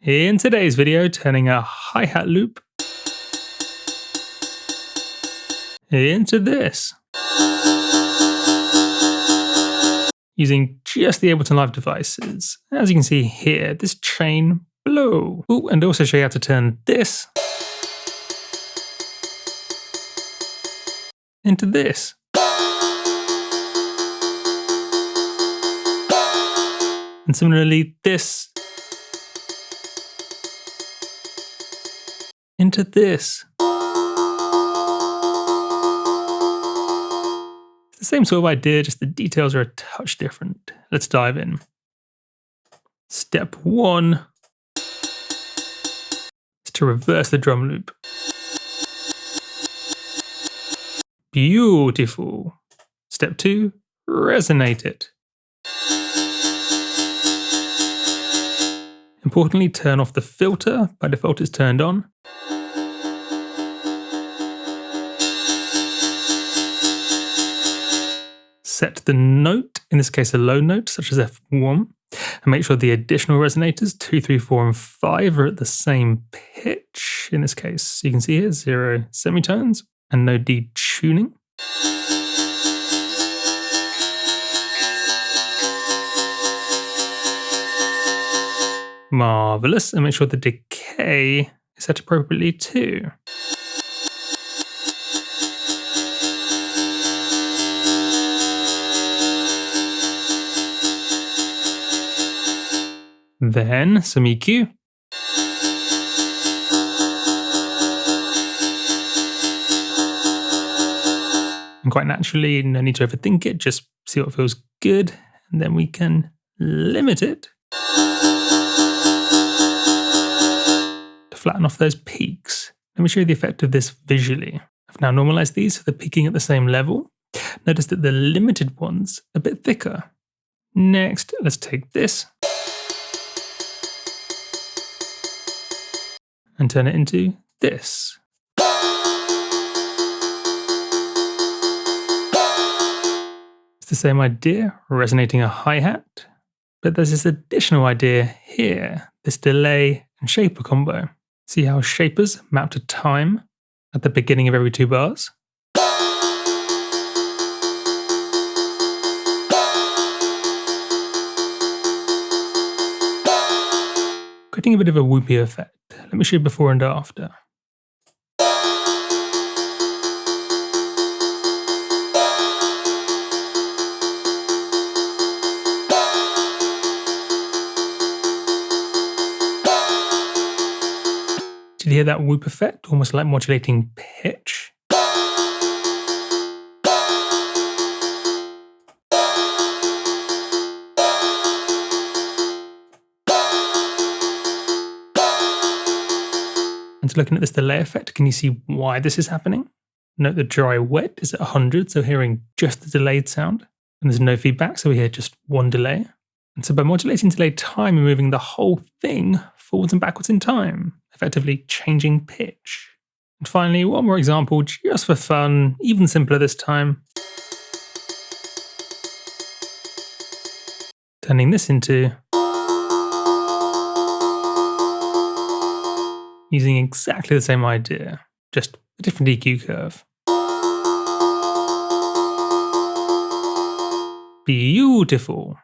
In today's video, turning a hi-hat loop into this, using just the Ableton Live devices. As you can see here, this chain blow. Ooh, and also show you how to turn this into this. And similarly, this into this. It's the same sort of idea, just the details are a touch different. Let's dive in. Step 1 is to reverse the drum loop. Beautiful. Step 2, resonate it. Importantly, turn off the filter. By default, it's turned on. Set the note, in this case a low note, such as F1, and make sure the additional resonators, 2, 3, 4, and 5, are at the same pitch. In this case, you can see here, 0 semitones and no detuning. Marvelous, and make sure the decay is set appropriately too. Then some EQ. And quite naturally, no need to overthink it, just see what feels good, and then we can limit it to flatten off those peaks. Let me show you the effect of this visually. I've now normalized these so they're peaking at the same level. Notice that the limited ones are a bit thicker. Next, let's take this and turn it into this. It's the same idea, resonating a hi-hat, but there's this additional idea here, this delay and shaper combo. See how shapers map to time at the beginning of every 2 bars? Creating a bit of a whoopy effect. Let me show you before and after. Did you hear that whoop effect? Almost like modulating pitch. And so looking at this delay effect, can you see why this is happening? Note the dry wet is at 100, so hearing just the delayed sound. And there's no feedback, so we hear just one delay. And so by modulating delay time, we're moving the whole thing forwards and backwards in time, effectively changing pitch. And finally, one more example, just for fun, even simpler this time. Turning this into, using exactly the same idea, just a different EQ curve. Beautiful.